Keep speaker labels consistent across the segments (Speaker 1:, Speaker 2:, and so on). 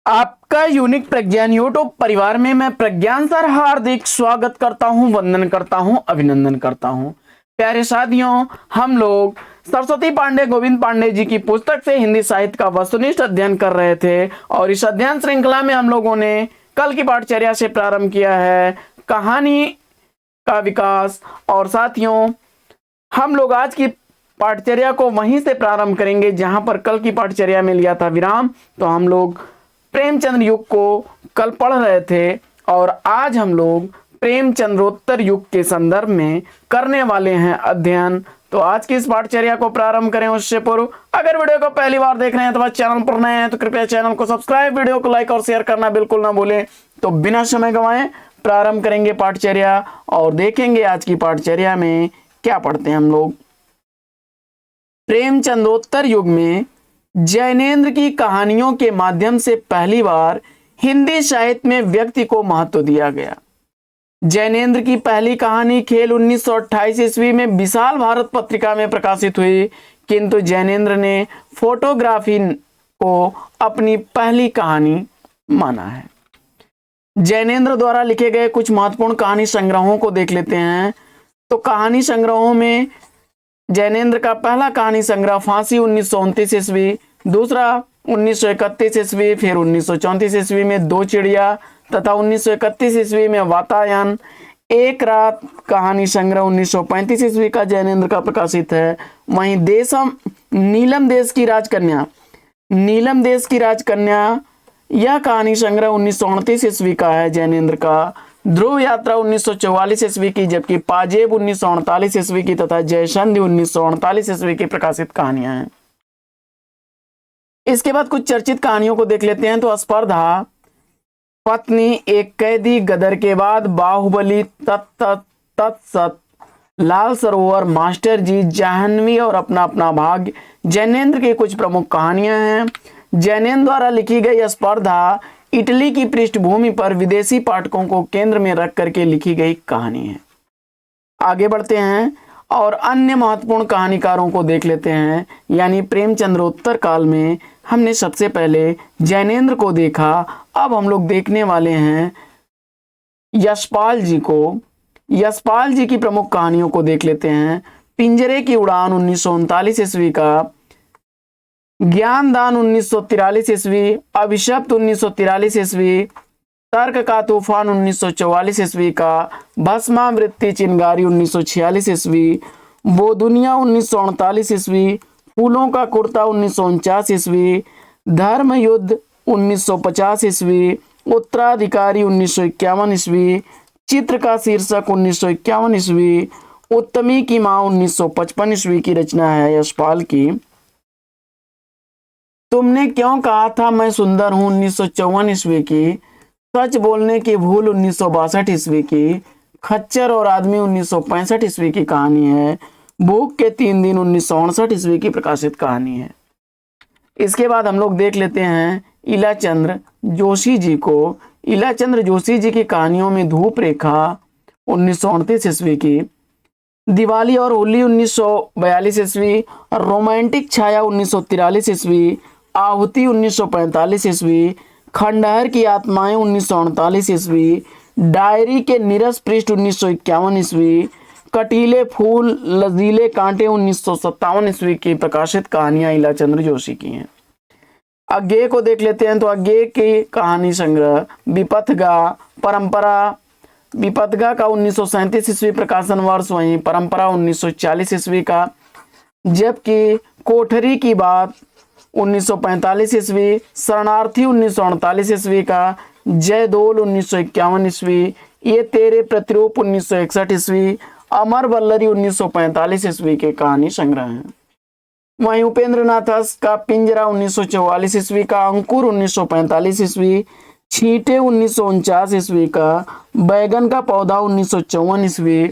Speaker 1: आपका यूनिक प्रज्ञान यूट्यूब परिवार में मैं प्रज्ञान सर हार्दिक स्वागत करता हूं, वंदन करता हूं, अभिनंदन करता हूं। प्यारे साथियों, हम लोग सरस्वती पांडे गोविंद पांडे जी की पुस्तक से हिंदी साहित्य का वस्तुनिष्ठ अध्ययन कर रहे थे और इस अध्ययन श्रृंखला में हम लोगों ने कल की पाठचर्या से प्रारंभ किया है कहानी का विकास। और साथियों, हम लोग आज की पाठचर्या को वहीं से प्रारंभ करेंगे जहां पर कल की पाठचर्या में लिया था विराम। तो हम लोग प्रेमचंद्र युग को कल पढ़ रहे थे और आज हम लोग प्रेमचंद्रोत्तर युग के संदर्भ में करने वाले हैं अध्ययन। तो आज की इस पाठचर्या को प्रारंभ करें उससे पूर्व अगर वीडियो को पहली बार देख रहे हैं तो चैनल पर नए हैं तो कृपया चैनल को सब्सक्राइब, वीडियो को लाइक और शेयर करना बिल्कुल ना भूलें। तो बिना समय गंवाए प्रारंभ करेंगे पाठचर्या और देखेंगे आज की पाठचर्या में क्या पढ़ते हैं हम लोग। प्रेमचंद्रोत्तर युग में जैनेन्द्र की कहानियों के माध्यम से पहली बार हिंदी साहित्य में व्यक्ति को महत्व दिया गया। जैनेन्द्र की पहली कहानी खेल 1928 ईस्वी में विशाल भारत पत्रिका में प्रकाशित हुई, किंतु जैनेन्द्र ने फोटोग्राफी को अपनी पहली कहानी माना है। जैनेन्द्र द्वारा लिखे गए कुछ महत्वपूर्ण कहानी संग्रहों को देख लेते हैं। तो कहानी संग्रहों में जैनेन्द्र का पहला कहानी संग्रह फांसी 1929 ईस्वी, दूसरा 1931 ईस्वी, फिर 1934 ईस्वी में दो चिड़िया तथा 1931 ईस्वी में वातायन। एक रात कहानी संग्रह 1935 ईस्वी का जैनेन्द्र का प्रकाशित है। वहीं नीलम देश की राजकन्या यह कहानी संग्रह 1929 ईस्वी का है जैनेन्द्र का। ध्रुव यात्रा 1944 ईस्वी की, जबकि पाजेब 1948 ईस्वी की तथा जयसंधि 1948 ईस्वी की प्रकाशित कहानियां हैं। इसके बाद कुछ चर्चित कहानियों को देख लेते हैं। तो स्पर्धा, पत्नी, एक कैदी, गदर के बाद, बाहुबली, तत्सत, लाल सरोवर, मास्टर जी, जाह्नवी और अपना अपना भाग्य जैनेन्द्र की कुछ प्रमुख कहानियां हैं। जैनेन्द्र द्वारा लिखी गई स्पर्धा इटली की पृष्ठभूमि पर विदेशी पाठकों को केंद्र में रख करके लिखी गई कहानी है। आगे बढ़ते हैं और अन्य महत्वपूर्ण कहानीकारों को देख लेते हैं। यानी प्रेमचंद्रोत्तर काल में हमने सबसे पहले जैनेन्द्र को देखा, अब हम लोग देखने वाले हैं यशपाल जी को। यशपाल जी की प्रमुख कहानियों को देख लेते हैं। पिंजरे की उड़ान 1939 ईस्वी का, ज्ञानदान 1943 ईस्वी, अभिशप्त 1943 ईस्वी, तर्क का तूफान 1944 ईस्वी का, भस्मावृत्ति चिनगारी 1946 ईस्वी, वो दुनिया 1938 ईस्वी, फूलों का कुर्ता 1949 ईस्वी, धर्म युद्ध 1950 ईस्वी, उत्तराधिकारी 1951 ईस्वी, चित्र का शीर्षक 1951 ईस्वी, उत्तमी की मां 1955 ईस्वी की रचना है यशपाल की। तुमने क्यों कहा था मैं सुंदर हूं 1954 ईस्वी की, सच बोलने की भूल 1962 ईस्वी की, खच्चर और आदमी 1965 ईस्वी की कहानी है, भूख के 3 दिन 1959 ईस्वी की प्रकाशित कहानी है। इसके बाद हम लोग देख लेते हैं इलाचंद्र जोशी जी को। इलाचंद्र जोशी जी की कहानियों में धूप रेखा 1938 ईस्वी की, दिवाली और होली 1942 ईस्वी, रोमांटिक छाया 1943 ईस्वी, आहुति 1945 ईस्वी, खंडहर की आत्माएं 1948 ईस्वी, डायरी के निरस पृष्ठ 1951 ईस्वी, कटीले फूल लजीले कांटे 1957 ईस्वी की प्रकाशित कहानियां इलाचंद्र जोशी की हैं। अज्ञेय को देख लेते हैं। तो अज्ञेय की कहानी संग्रह विपथगा, परंपरा, विपथगा का 1937 ईस्वी प्रकाशन वर्ष, वहीं परंपरा 1940 ईस्वी का, जबकि कोठरी की बात 1945 ईस्वी, शरणार्थी 1948 ईस्वी का, जयदोल 1951 ईस्वी, ये तेरे प्रतिरूप 1961 ईस्वी, अमर वल्लरी 1945 ईस्वी के कहानी संग्रह हैं। वहीं उपेंद्र नाथ का पिंजरा 1944 ईस्वी का, अंकुर 1945 ईस्वी, छींटे 1949 ईस्वी का, बैगन का पौधा 1954 ईस्वी,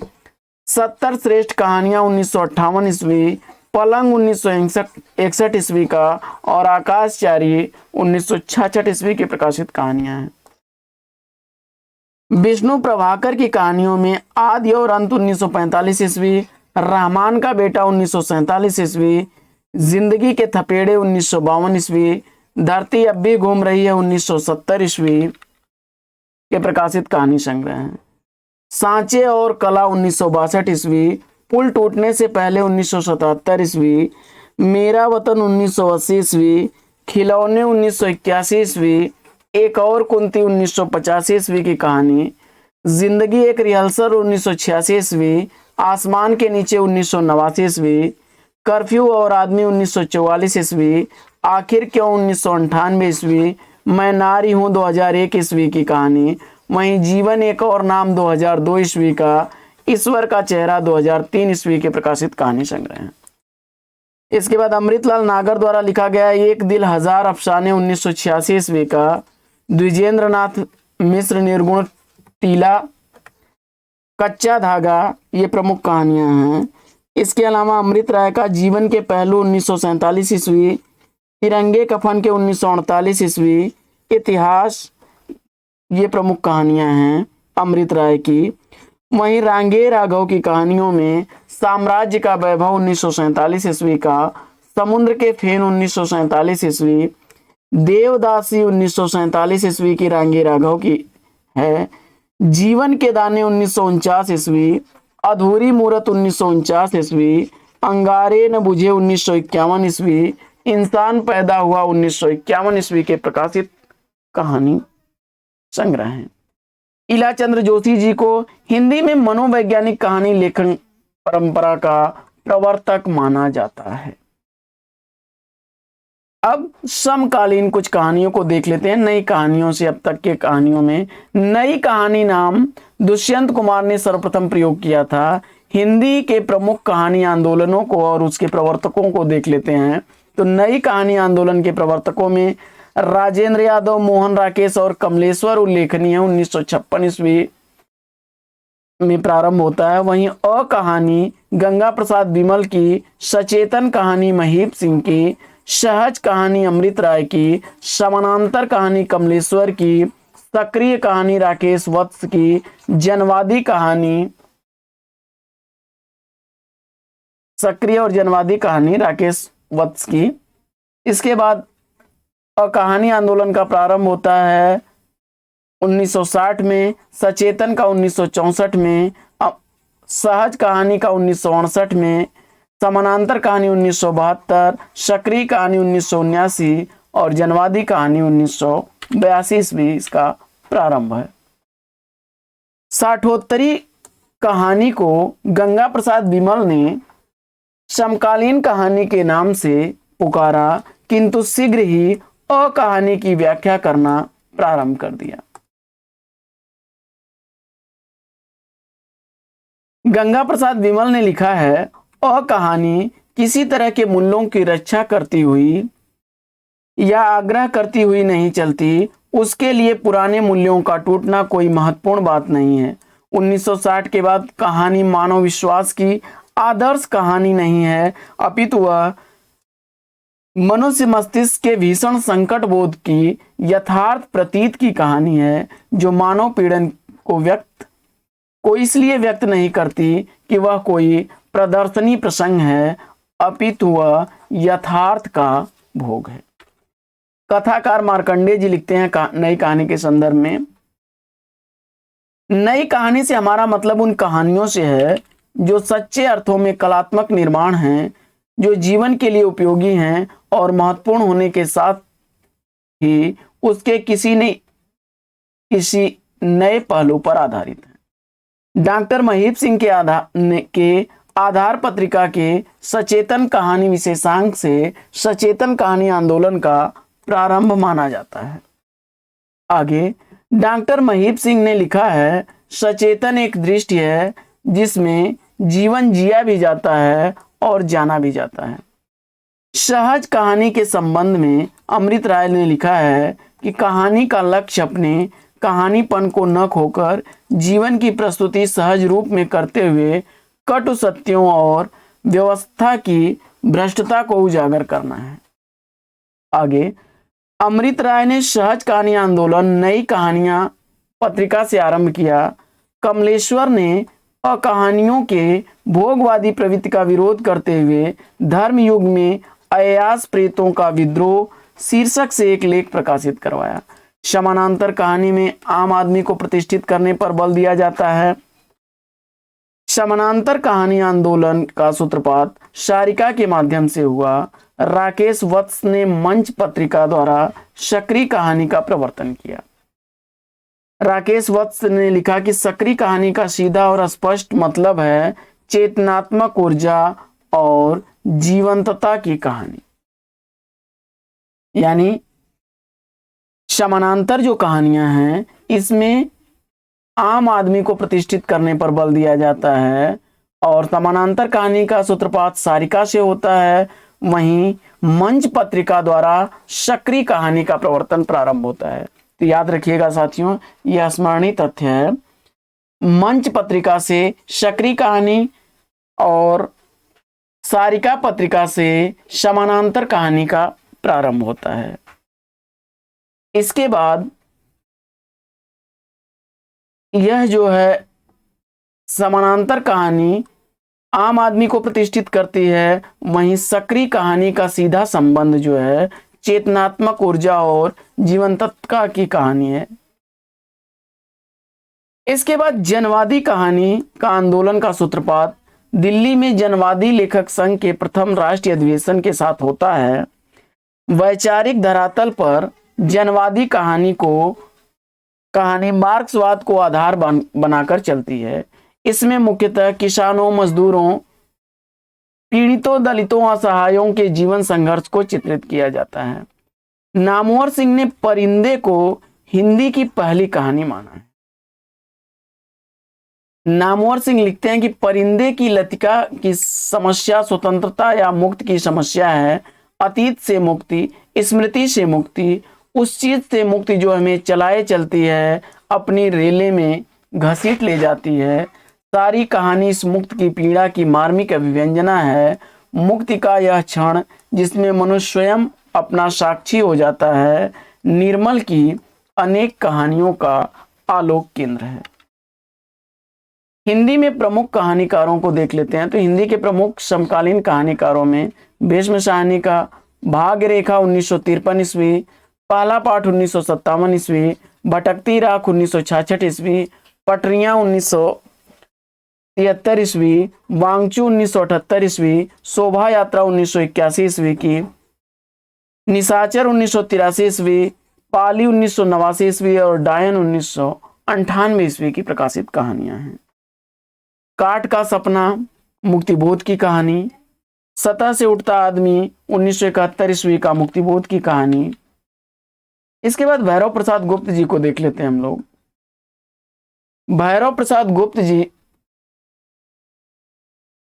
Speaker 1: 70 श्रेष्ठ कहानियां 1958 ईस्वी, पलंग 1961 ईस्वी का और आकाशचारी 1966 ईस्वी की प्रकाशित कहानियां हैं। विष्णु प्रभाकर की कहानियों में आदि और अंत 1945 ईस्वी, रहमान का बेटा 1947 ईस्वी, जिंदगी के थपेड़े 1952 ईस्वी, धरती अब भी घूम रही है 1970 ईस्वी के प्रकाशित कहानी संग्रह है। सांचे और कला 1962 ईस्वी, पुल टूटने से पहले 1977 ईस्वी, मेरा वतन 1980 ईस्वी, खिलौने 1981 ईस्वी, एक और कुंती 1985 ईस्वी की कहानी, जिंदगी एक रिहर्सल 1986 ईस्वी, आसमान के नीचे 1989 ईस्वी, कर्फ्यू और आदमी 1944 ईस्वी, आखिर क्यों 1998 ईस्वी, मैं नारी हूं 2001 ईस्वी की कहानी, वहीं जीवन एक और नाम 2002 ईस्वी का, ईश्वर का चेहरा 2003 ईस्वी के प्रकाशित कहानी संग्रह है। इसके बाद अमृतलाल नागर द्वारा लिखा गया एक दिल हजार अफसाने 1986 ईस्वी का, द्विजेंद्र नाथ मिश्र निर्गुण टीला, कच्चा धागा, ये प्रमुख कहानियां हैं। इसके अलावा अमृत राय का जीवन के पहलू 1947 ईस्वी, तिरंगे कफन के 1948 ईस्वी, इतिहास, ये प्रमुख कहानियां हैं अमृत राय की। वहीं रांगे राघव की कहानियों में साम्राज्य का वैभव 1947 ईस्वी का, समुद्र के फेन 1947 ईस्वी, देवदासी 1947 ईस्वी की रांगे राघव की है, जीवन के दाने 1949 ईस्वी, अधूरी मूरत 1949 ईस्वी, अंगारे न बुझे 1951 ईस्वी, इंसान पैदा हुआ 1951 ईस्वी के प्रकाशित कहानी संग्रह हैं। इलाचंद्र जोशी जी को हिंदी में मनोवैज्ञानिक कहानी लेखन परंपरा का प्रवर्तक माना जाता है। अब समकालीन कुछ कहानियों को देख लेते हैं नई कहानियों से। अब तक के कहानियों में नई कहानी नाम दुष्यंत कुमार ने सर्वप्रथम प्रयोग किया था। हिंदी के प्रमुख कहानी आंदोलनों को और उसके प्रवर्तकों को देख लेते हैं। तो नई कहानी आंदोलन के प्रवर्तकों में राजेंद्र यादव, मोहन राकेश और कमलेश्वर उल्लेखनीय 1956 ईस्वी में प्रारंभ होता है। वहीं अ कहानी गंगा प्रसाद विमल की, सचेतन कहानी महीप सिंह की, सहज कहानी अमृत राय की, समानांतर कहानी कमलेश्वर की, सक्रिय कहानी राकेश वत्स की, जनवादी कहानी सक्रिय और जनवादी कहानी राकेश वत्स की। इसके बाद कहानी आंदोलन का प्रारंभ होता है 1960 में, सचेतन का 1964 में, सहज कहानी का 1968 में, समानांतर कहानी 1972, सक्रिय कहानी 1979 और जनवादी कहानी 1982 में इसका प्रारंभ है। साठोत्तरी कहानी को गंगा प्रसाद विमल ने समकालीन कहानी के नाम से पुकारा, किंतु शीघ्र ही अ कहानी की व्याख्या करना प्रारंभ कर दिया। गंगा प्रसाद विमल ने लिखा है, अ कहानी किसी तरह के मूल्यों की रक्षा करती हुई या आग्रह करती हुई नहीं चलती। उसके लिए पुराने मूल्यों का टूटना कोई महत्वपूर्ण बात नहीं है। 1960 के बाद कहानी मानव विश्वास की आदर्श कहानी नहीं है, अपितु वह मनुष्य मस्तिष्क के भीषण संकट बोध की यथार्थ प्रतीत की कहानी है, जो मानव पीड़न को इसलिए व्यक्त नहीं करती कि वह कोई प्रदर्शनी प्रसंग है, अपितु वह यथार्थ का भोग है। कथाकार मार्कंडेय जी लिखते हैं नई कहानी के संदर्भ में, नई कहानी से हमारा मतलब उन कहानियों से है जो सच्चे अर्थों में कलात्मक निर्माण हैं, जो जीवन के लिए उपयोगी हैं और महत्वपूर्ण होने के साथ ही उसके किसी नए पहलू पर आधारित हैं। डॉक्टर महीप सिंह के आधार पत्रिका के सचेतन कहानी विशेषांक से सचेतन कहानी आंदोलन का प्रारंभ माना जाता है। आगे डॉक्टर महीप सिंह ने लिखा है, सचेतन एक दृष्टि है जिसमें जीवन जिया भी जाता है और जाना भी जाता है। सहज कहानी के संबंध में अमृत राय ने लिखा है कि कहानी का लक्ष्य अपने कहानीपन को न खोकर जीवन की प्रस्तुति सहज रूप में करते हुए कटु सत्यों और व्यवस्था की भ्रष्टता को उजागर करना है। आगे अमृत राय ने सहज कहानी आंदोलन नई कहानियां पत्रिका से आरंभ किया। कमलेश्वर ने कहानियों के भोगवादी प्रवृत्ति का विरोध करते हुए धर्म युग में अयास प्रेतों का विद्रोह, शीर्षक से एक लेख प्रकाशित करवाया। समानांतर कहानी में आम आदमी को प्रतिष्ठित करने पर बल दिया जाता है। समानांतर कहानी आंदोलन का सूत्रपात सारिका के माध्यम से हुआ। राकेश वत्स ने मंच पत्रिका द्वारा सक्रिय कहानी का प्रवर्तन किया। राकेश वत्स ने लिखा कि सक्रिय कहानी का सीधा और स्पष्ट मतलब है चेतनात्मक ऊर्जा और जीवंतता की कहानी। यानी समानांतर जो कहानियां हैं इसमें आम आदमी को प्रतिष्ठित करने पर बल दिया जाता है और समानांतर कहानी का सूत्रपात सारिका से होता है, वहीं मंच पत्रिका द्वारा सक्रिय कहानी का प्रवर्तन प्रारंभ होता है। तो याद रखिएगा साथियों, यह स्मरणीय तथ्य है। मंच पत्रिका से सक्रिय कहानी और सारिका पत्रिका से समानांतर कहानी का प्रारंभ होता है। इसके बाद यह जो है समानांतर कहानी आम आदमी को प्रतिष्ठित करती है, वहीं सक्रिय कहानी का सीधा संबंध जो है चेतनात्मक ऊर्जा और जीवंतता की कहानी है। इसके बाद जनवादी कहानी का आंदोलन का सूत्रपात दिल्ली में जनवादी लेखक संघ के प्रथम राष्ट्रीय अधिवेशन के साथ होता है। वैचारिक धरातल पर जनवादी कहानी मार्क्सवाद को आधार बनाकर चलती है। इसमें मुख्यतः किसानों, मजदूरों, पीड़ितों, दलितों, असहायों के जीवन संघर्ष को चित्रित किया जाता है। नामवर सिंह ने परिंदे को हिंदी की पहली कहानी माना है। नामवर सिंह लिखते हैं कि परिंदे की लतिका की समस्या स्वतंत्रता या मुक्त की समस्या है। अतीत से मुक्ति, स्मृति से मुक्ति, उस चीज से मुक्ति जो हमें चलाए चलती है, अपनी रेले में घसीट ले जाती है। सारी कहानी इस मुक्त की पीड़ा की मार्मिक अभिव्यंजना है। मुक्ति का यह क्षण जिसमें मनुष्य स्वयं अपना साक्षी हो जाता है, निर्मल की अनेक कहानियों का आलोक केंद्र है। हिंदी में प्रमुख कहानीकारों को देख लेते हैं। तो हिंदी के प्रमुख समकालीन कहानीकारों में भीष्म साहनी का भाग्य रेखा 1953 ईस्वी, पहला पाठ 1957 ईस्वी, भटकती राख 1966 ईस्वी, पटरियां 1973 ईस्वी, वांगचू 1978 ईस्वी, शोभा यात्रा 1981 ईस्वी की, निशाचर 1983 ईस्वी, पाली 1989 ईस्वी और डायन 1998 ईस्वी की प्रकाशित कहानियां हैं। काट का सपना मुक्तिबोध की कहानी, सतह से उठता आदमी 1971 ईस्वी का मुक्तिबोध की कहानी। इसके बाद भैरव प्रसाद गुप्त जी को देख लेते हैं हम लोग। भैरव प्रसाद गुप्त जी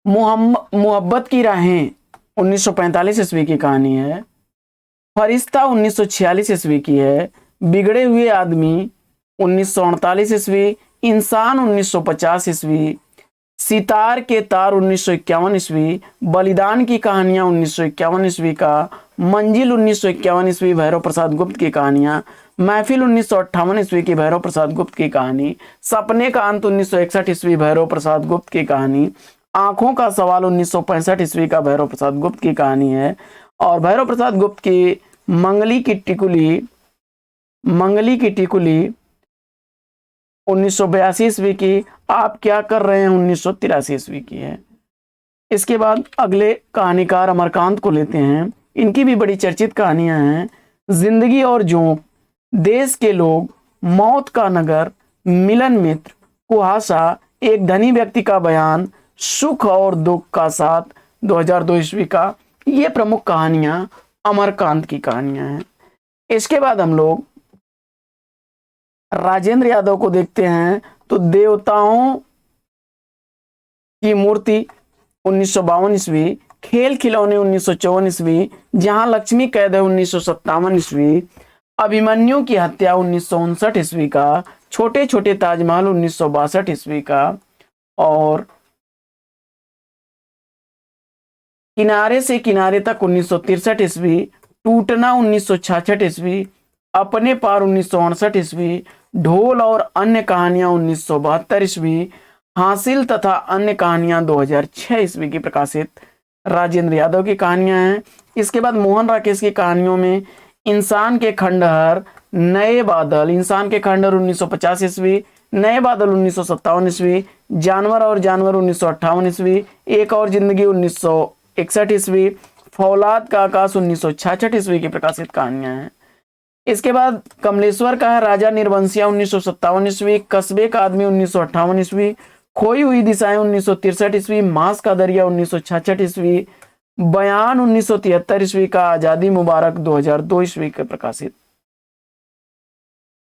Speaker 1: मोहब्बत की राहें 1945 ईस्वी की कहानी है। फरिश्ता 1946 ईस्वी की है। बिगड़े हुए आदमी 1948 ईस्वी, इंसान 1950 ईस्वी, सितार के तार 1951 ईस्वी, बलिदान की कहानियां 1951 ईस्वी का, मंजिल 1951 ईस्वी भैरव प्रसाद गुप्त की कहानियां, महफिल 1958 ईस्वी की भैरव प्रसाद गुप्त की कहानी, सपने का अंत 1961 ईस्वी भैरव प्रसाद गुप्त की कहानी, आंखों का सवाल 1965 ईस्वी का भैरव प्रसाद गुप्त की कहानी है। और भैरव प्रसाद गुप्त की मंगली की टिकुली 1982 ईस्वी की, आप क्या कर रहे हैं 1983 ईस्वी की है। इसके बाद अगले कहानीकार अमरकांत को लेते हैं। इनकी भी बड़ी चर्चित कहानियां हैं। जिंदगी और जोंक, देश के लोग, मौत का नगर, मिलन मित्र, कुहासा, एक धनी व्यक्ति का बयान, सुख और दुख का साथ 2002 ईस्वी का, ये प्रमुख कहानियां अमरकांत की कहानियां हैं। इसके बाद हम लोग राजेंद्र यादव को देखते हैं। तो देवताओं की मूर्ति 1952 ईस्वी, खेल खिलौने 1954 ईस्वी, जहां लक्ष्मी कैद है 1957 ईस्वी, अभिमन्यु की हत्या 1959 ईस्वी का, छोटे छोटे ताजमहल 1962 ईस्वी का, और किनारे से किनारे तक 1963 ईस्वी, टूटना 1966 ईस्वी, अपने पार 1968 ईस्वी, ढोल और अन्य कहानियां 1972 ईस्वी, हासिल तथा अन्य कहानियां 2006 ईस्वी की प्रकाशित राजेंद्र यादव की कहानियां हैं। इसके बाद मोहन राकेश की कहानियों में इंसान के खंडहर, नए बादल, इंसान के खंडहर 1950 ईस्वी, नए बादल 1957 ईस्वी, जानवर और जानवर 1958 ईस्वी, एक और जिंदगी 1961 ईस्वी, फौलाद का आकाश 1966 ईस्वी की प्रकाशित कहानियां हैं। इसके बाद कमलेश्वर का है राजा निर्वंशिया 1957 ईस्वी, कस्बे का आदमी 1958 ईस्वी, खोई हुई दिशाएं 1963 ईस्वी, मांस का दरिया 1966 ईस्वी, बयान 1973 ईस्वी का, आजादी मुबारक 2002 ईस्वी के प्रकाशित।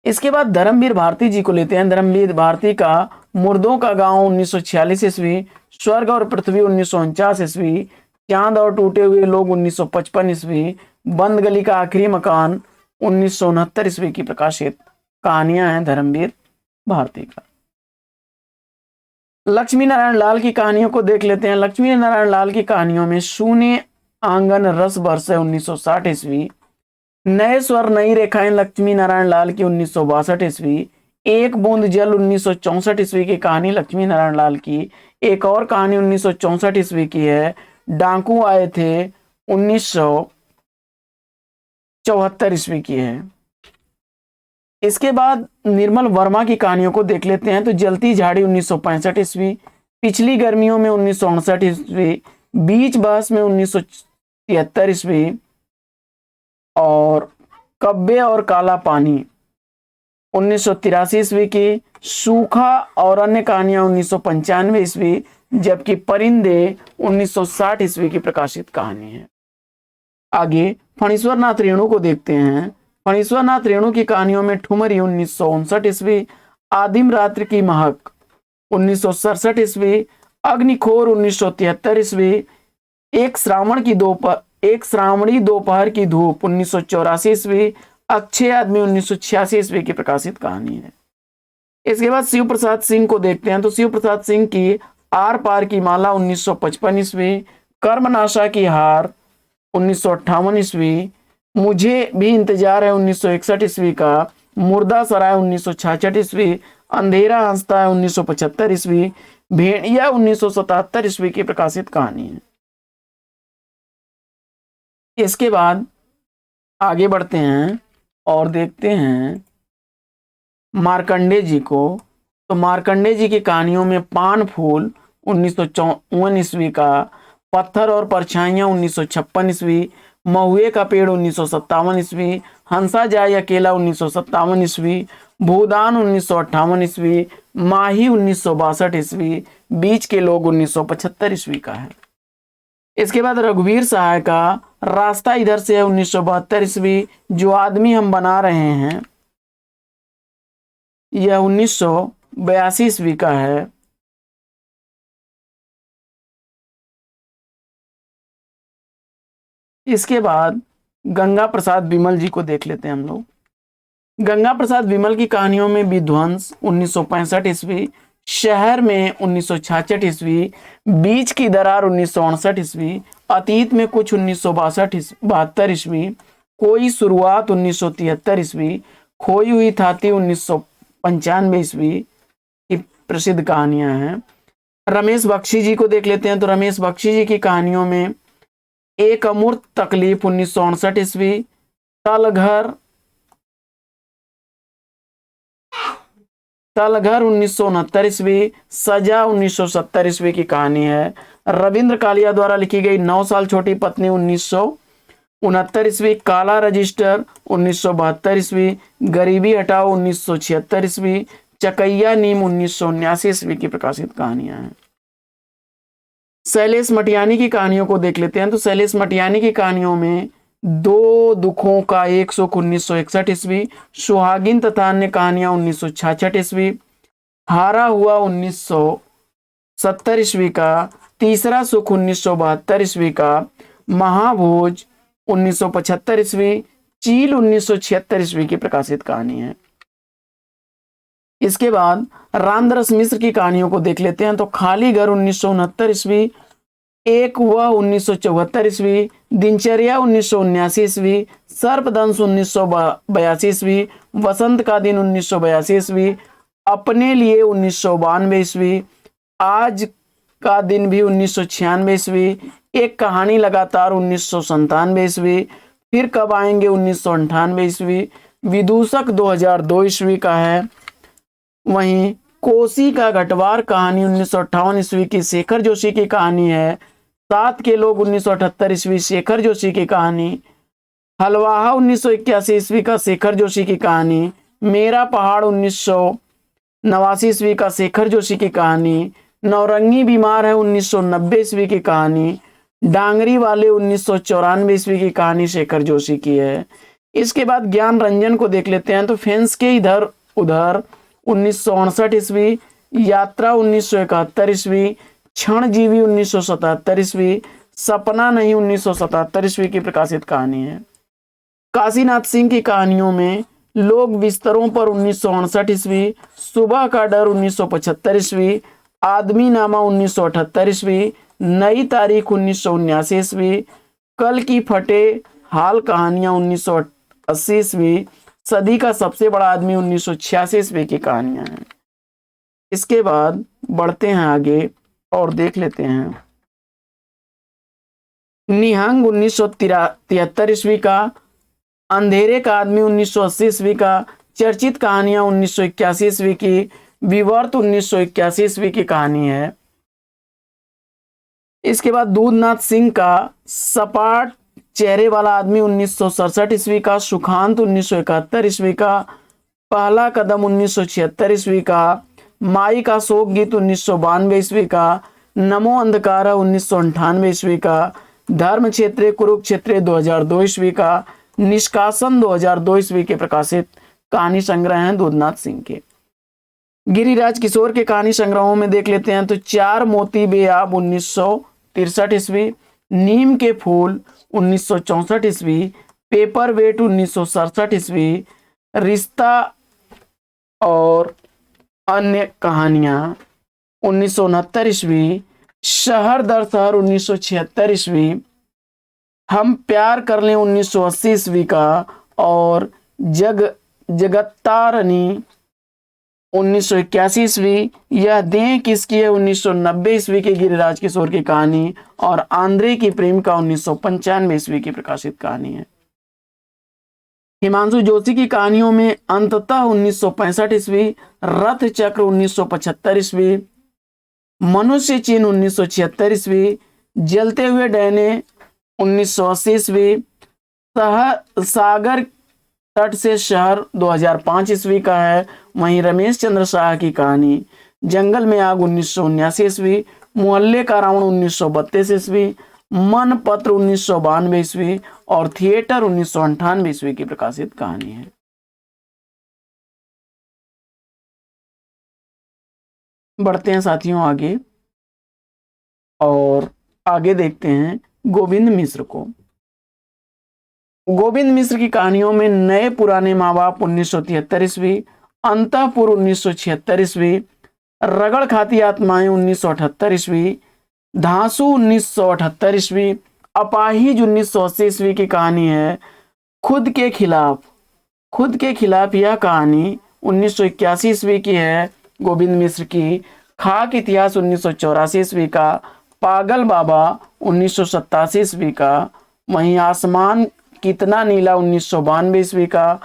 Speaker 1: इसके बाद धर्मवीर भारती जी को लेते हैं। धर्मवीर भारती का मुर्दों का गांव 1946 ईस्वी, स्वर्ग और पृथ्वी 1949 ईस्वी, चांद और टूटे हुए लोग 1955 ईस्वी, बंद गली का आखिरी मकान 1969 ईस्वी की प्रकाशित कहानियां हैं धर्मवीर भारती का। लक्ष्मी नारायण लाल की कहानियों को देख लेते हैं। लक्ष्मी नारायण लाल की कहानियों में शून्य आंगन रस बरसे 1960 ईस्वी, नए स्वर नई रेखाएं लक्ष्मी नारायण लाल की 1962 ईस्वी, एक बूंद जल 1964 ईस्वी की कहानी लक्ष्मी नारायण लाल की। एक और कहानी 1964 ईस्वी की है, डाकू आए थे 1974 ईस्वी की है। इसके बाद निर्मल वर्मा की कहानियों को देख लेते हैं। तो जलती झाड़ी 1965 ईस्वी, पिछली गर्मियों में 1959 ईस्वी, बीच बहस में 1973 ईस्वी, और कब्बे और काला पानी 1983 ईस्वी की, सूखा और अन्य कहानियां 1995 ईस्वी, जबकि परिंदे 1960 ईस्वी की प्रकाशित कहानी है। आगे फणीश्वर नाथ रेणु को देखते हैं। फणीश्वर नाथ रेणु की कहानियों में ठुमरी 1959 ईस्वी, आदिम रात्रि की महक 1967 ईस्वी, अग्निखोर 1973 ईस्वी, एक श्रावणी दोपहर की धूप 1984 ईस्वी, अच्छे आदमी 1986 ईस्वी की प्रकाशित कहानी है। इसके बाद शिव प्रसाद सिंह को देखते हैं। तो शिव प्रसाद सिंह की आर पार की माला 1955 ईस्वी, कर्मनाशा की हार 1958 ईस्वी, मुझे भी इंतजार है 1961 ईस्वी का, मुर्दा सराय 1966 ईस्वी, अंधेरा हंसता है 1975 ईस्वी, भेड़िया 1977 ईस्वी की प्रकाशित कहानी है। इसके बाद आगे बढ़ते हैं और देखते हैं मार्कंडे जी को। तो मार्कंडे जी की कहानियों में पान फूल 1954 ईस्वी का, पत्थर और परछाइयां 1956 ईस्वी, महुए का पेड़ 1957 ईस्वी, हंसा जाए अकेला 1957 ईस्वी, भूदान 1958 ईस्वी, माही 1962 ईस्वी, बीच के लोग 1975 ईस्वी का है। इसके बाद रघुवीर सहाय का रास्ता इधर से है 1972 ईस्वी, जो आदमी हम बना रहे हैं यह 1982 ईस्वी का है। इसके बाद गंगा प्रसाद विमल जी को देख लेते हैं हम लोग। गंगा प्रसाद विमल की कहानियों में विध्वंस 1965 ईस्वी, शहर में 1966 ईस्वी, बीच की दरार 1968 ईस्वी, अतीत में कुछ 1972 ईस्वी, कोई शुरुआत 1973 ईस्वी, खोई हुई थाती 1995 ईस्वी की प्रसिद्ध कहानियां हैं। रमेश बख्शी जी को देख लेते हैं। तो रमेश बख्शी जी की कहानियों में एक अमूर्त तकलीफ 1968 ईस्वी, तलघर 1969 ईस्वी, सजा 1970 ईस्वी की कहानी है। रविंद्र कालिया द्वारा लिखी गई 9 साल छोटी पत्नी 1969 ईस्वी, काला रजिस्टर 1972 ईस्वी, गरीबी हटाओ 1976 ईस्वी, चकैया नीम 1979 ईस्वी की प्रकाशित कहानियां हैं। शैलेश मटियानी की कहानियों को देख लेते हैं। तो शैलेश मटियानी की कहानियों में दो दुखों का एक सुख 1961 ईस्वी, सुहागिन तथा अन्य कहानियां 1966 ईस्वी, हारा हुआ 1970 ईस्वी का, तीसरा सुख 1972 ईस्वी का, महाभोज 1975 ईस्वी, चील 1976 ईस्वी की प्रकाशित कहानी है। इसके बाद रामदरस मिश्र की कहानियों को देख लेते हैं। तो खाली घर 1969 ईस्वी, एक वह 1974 ईस्वी, दिनचर्या 1979 ईस्वी, सर्पदंश 1982 ईस्वी, वसंत का दिन 1982 ईस्वी, अपने लिए 1992 ईस्वी, आज का दिन भी 1996 ईस्वी, एक कहानी लगातार 1997 ईस्वी, फिर कब आएंगे 1998 ईस्वी। विदूषक 2002 ईस्वी का है। वहीं कोसी का घटवार कहानी 1958 ईस्वी की शेखर जोशी की कहानी है। 7 के लोग 1978 ईस्वी शेखर जोशी की कहानी। हलवाहा 1981 ईस्वी का शेखर जोशी की कहानी। मेरा पहाड़ 1989 ईस्वी का शेखर जोशी की कहानी। नौरंगी बीमार है 1990 ईस्वी की कहानी। डांगरी वाले 1994 ईस्वी की कहानी शेखर जोशी की है। इसके बाद ज्ञान रंजन को देख लेते हैं। तो फेंस के इधर उधर 1968 ईस्वी। यात्रा 1971 ईस्वी। क्षणजीवी 1977 ईस्वी। सपना नहीं 1977 ईस्वी की प्रकाशित कहानी है। काशीनाथ सिंह की कहानियों में लोग बिस्तरों पर 1968 ईस्वी। सुबह का डर 1975 ईस्वी। आदमी नामा 1978 ईस्वी। नई तारीख 1979 ईस्वी। कल की फटे हाल कहानियां 1980 ईस्वी। सदी का सबसे बड़ा आदमी 1986 ईस्वी की कहानियां हैं। इसके बाद बढ़ते हैं आगे और देख लेते हैं निहंग 1973 ईस्वी का। अंधेरे का आदमी 1980 ईस्वी का। चर्चित कहानियां 1981 ईस्वी की। विवर्त 1981 ईस्वी की कहानी है। इसके बाद दूधनाथ सिंह का सपाट चेहरे वाला आदमी 1967 ईस्वी का। सुखांत 1971 ईस्वी का। पहला कदम 1976 ईस्वी का। माई का शोक गीत 1992 ईस्वी का। नमो अंधकारा 1998 ईस्वी का। धर्म क्षेत्रे कुरुक्षेत्रे 2002 ईस्वी का। निष्कासन 2002 ईस्वी के प्रकाशित कहानी संग्रह हैं दूधनाथ सिंह के। गिरिराज किशोर के कहानी संग्रहों में देख लेते हैं। तो चार मोती बेआब 1963 ईस्वी। नीम के फूल 1964 ईस्वी। पेपर वेट 1967 ईस्वी। रिश्ता और अन्य कहानियां 1969 ईस्वी। शहर दर शहर 1976 ईस्वी। हम प्यार कर लें 1980 ईस्वी का। और जगत्तारनी 1981 ईस्वी। यह दें किसकी है 1990 ईस्वी की गिरिराज किशोर की कहानी। और आंद्रे की प्रेमिका 1995 ईस्वी की प्रकाशित कहानी है। हिमांशु जोशी की कहानियों में अंततः 1965 ईस्वी। रथ चक्र 1975 ईस्वी। मनुष्य चिन्ह 1976 ईस्वी। जलते हुए डैने 1980 ईस्वी। सागर तट से शहर 2005 ईस्वी का है। वहीं रमेश चंद्र शाह की कहानी जंगल में आग 1979 ईस्वी। मोहल्ले का रावण 1932 ईस्वी। मन पत्र 1992 ईस्वी। और थिएटर 1998 ईस्वी की प्रकाशित कहानी है। बढ़ते हैं साथियों आगे और आगे देखते हैं गोविंद मिश्र को। गोविंद मिश्र की कहानियों में नए पुराने माँ बाप 1973 ईस्वी। अंतःपुर 1976 ईस्वी। रगड़ खाती आत्माएं 1978 ईस्वी। धांसू 1978 ईस्वी। अपाहिज 1980 ईस्वी की कहानी है। खुद के खिलाफ यह कहानी 1981 ईस्वी की है गोविंद मिश्र की। खाक इतिहास 1984 ईस्वी का। पागल बाबा 1987 ईस्वी का। वहीं आसमान कितना नीला 1992 ईस्वी का।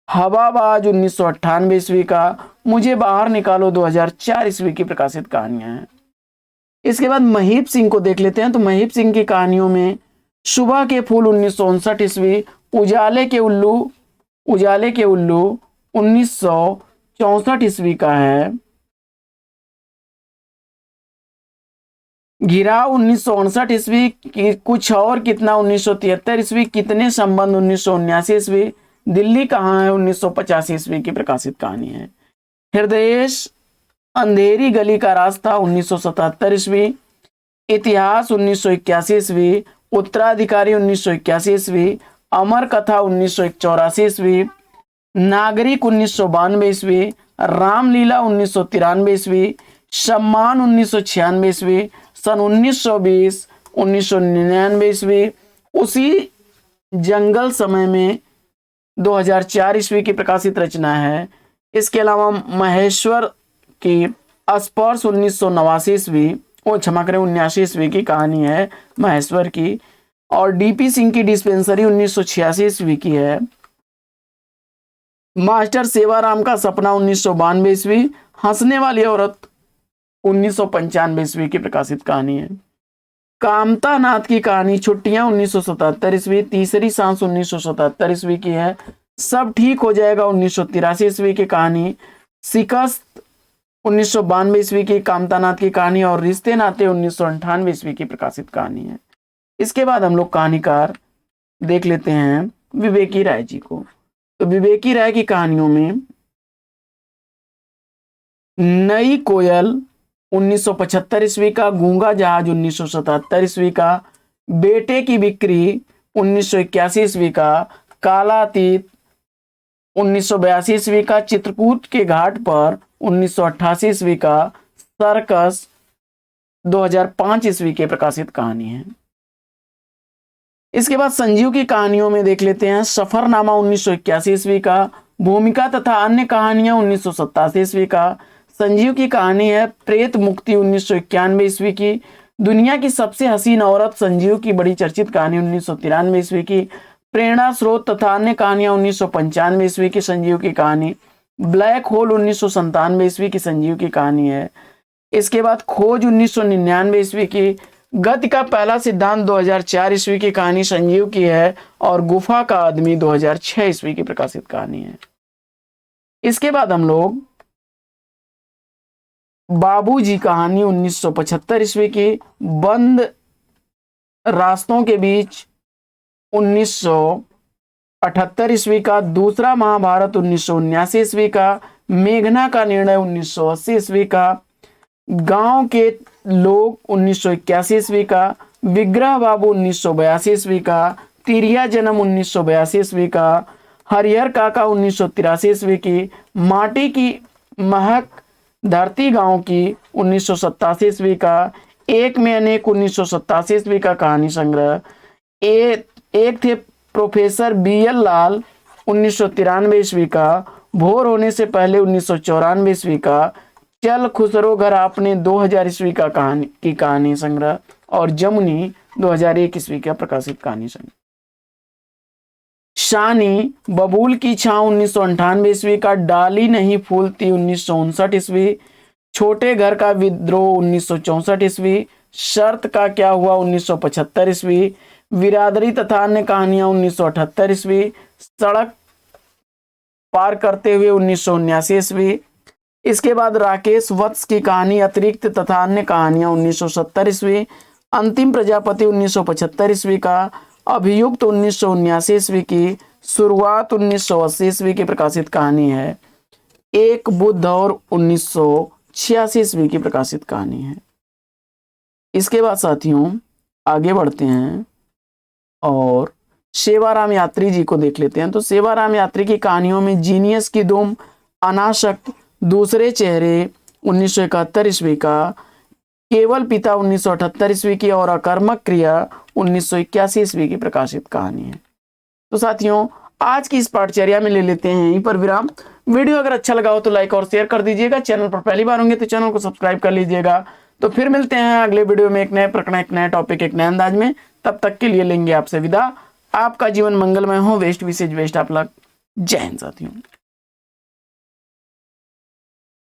Speaker 1: हवाबाज 1998 ईस्वी का। मुझे बाहर निकालो 2004 ईस्वी की प्रकाशित कहानियां हैं। इसके बाद महीप सिंह को देख लेते हैं। तो महीप सिंह की कहानियों में सुबह के फूल 1959 ईस्वी। उजाले के उल्लू 1964 ईस्वी का है। घिराव 1959 ईस्वी की। कुछ और कितना 1973 ईस्वी। कितने संबंध 1979 ईस्वी। दिल्ली कहाँ है 1985 ईस्वी की प्रकाशित कहानी है। हृदयेश अंधेरी गली का रास्ता 1977 ईस्वी। इतिहास 1981 ईस्वी। उत्तराधिकारी 1981 ईस्वी। अमर कथा 1984 ईस्वी। नागरिक 1992 ईस्वी। रामलीला 1993 ईस्वी। सम्मान 1996 ईस्वी। सन 1920 1999 ईस्वी। उसी जंगल समय में 2004 ईस्वी की प्रकाशित रचना है। इसके अलावा महेश्वर की स्पर्श 1989 ईस्वी। क्षमा करें 79 ईस्वी की कहानी है महेश्वर की। और डीपी सिंह की डिस्पेंसरी 1986 ईस्वी की है। मास्टर सेवाराम का सपना 1992 ईस्वी। हंसने वाली औरत 1995 ईस्वी की प्रकाशित कहानी है। कामता नाथ की कहानी छुट्टियां 1977 ईस्वी। तीसरी सांस 1977 ईस्वी की है। सब ठीक हो जाएगा 1983 ईस्वी की कहानी। शिकस्त 1992 ईस्वी की कामता नाथ की कहानी। और रिश्ते नाते 1998 ईस्वी की प्रकाशित कहानी है। इसके बाद हम लोग कहानीकार देख लेते हैं विवेकी राय जी को। तो विवेकी राय की कहानियों में नई कोयल 1975 ईस्वी का, गूंगा जहाज 1977 ईस्वी का, बेटे की बिक्री 1981 ईस्वी का, कालातीत 1982 ईस्वी का, चित्रकूट के घाट पर 1988 ईस्वी का, सर्कस 2005 ईस्वी के प्रकाशित कहानी है। इसके बाद संजीव की कहानियों में देख लेते हैं सफरनामा 1981 ईस्वी का, भूमिका तथा अन्य कहानियां 1987 ईस्वी का। संजीव की कहानी है प्रेत मुक्ति 1991 ईस्वी की। दुनिया की सबसे हसीन औरत संजीव की बड़ी चर्चित कहानी 1993 ईस्वी की। प्रेरणा स्रोत तथा अन्य कहानियां 1995 ईस्वी की संजीव की कहानी। ब्लैक होल 1997 ईस्वी की संजीव की कहानी है। इसके बाद खोज 1999 ईस्वी की। गति का पहला सिद्धांत 2004 ईस्वी की कहानी संजीव की है। और गुफा का आदमी 2006 ईस्वी की प्रकाशित कहानी है। इसके बाद हम लोग बाबूजी कहानी 1975 ईस्वी की। बंद रास्तों के बीच 1978 ईस्वी का। दूसरा महाभारत 1979 ईस्वी का। मेघना का निर्णय 1980 ईस्वी का। गांव के लोग 1981 ईस्वी का। विग्रह बाबू 1982 ईस्वी का। तिरिया जन्म 1982 ईस्वी का। हरिहर काका 1983 ईस्वी की। माटी की महक धरती गांव की 1987 ईस्वी का। एक में अनेक 1987 ईस्वी का कहानी संग्रह। एक थे प्रोफेसर BL लाल 1993 ईस्वी का। भोर होने से पहले 1994 ईस्वी का। चल खुसरो घर आपने 2000 ईस्वी का कहानी संग्रह। और जमुनी 2001 ईस्वी का प्रकाशित कहानी संग्रह। शानी बबूल की छांव 1998 ईस्वी का। डाली नहीं फूलती 1959 ईस्वी। छोटे घर का विद्रोह 1964 ईस्वी। शर्त का क्या हुआ 1975 ईस्वी। बिरादरी तथा अन्य कहानियां 1978 ईस्वी। सड़क पार करते हुए 1979 ईस्वी। इसके बाद राकेश वत्स की कहानी अतिरिक्त तथा अन्य कहानियां 1970 ईस्वी। अंतिम प्रजापति 1975 ईस्वी का। अभियुक्त 1979 ईस्वी की। शुरुआत 1980 ईस्वी की प्रकाशित कहानी है। एक बुद्ध और 1986 ईस्वी की प्रकाशित कहानी है। इसके बाद साथियों आगे बढ़ते हैं और सेवाराम यात्री जी को देख लेते हैं। तो सेवाराम यात्री की कहानियों में जीनियस की दुम, अनासक्त, दूसरे चेहरे 1971 ईस्वी का। केवल पिता 1978 ईस्वी की। और अकर्मक क्रिया 1981 ईस्वी की प्रकाशित कहानी है। तो साथियों आज की इस पाठचर्या में ले लेते हैं यहीं पर विराम। वीडियो अगर अच्छा लगा हो तो लाइक और शेयर कर दीजिएगा। चैनल पर पहली बार होंगे तो चैनल को सब्सक्राइब कर लीजिएगा। तो फिर मिलते हैं अगले वीडियो में एक नए प्रकरण, एक नए टॉपिक, एक नए अंदाज में। तब तक के लिए लेंगे आपसे विदा। आपका जीवन मंगलमय हो। वेस्ट विशेष वेस्ट आप लग। जय हिंद साथियों।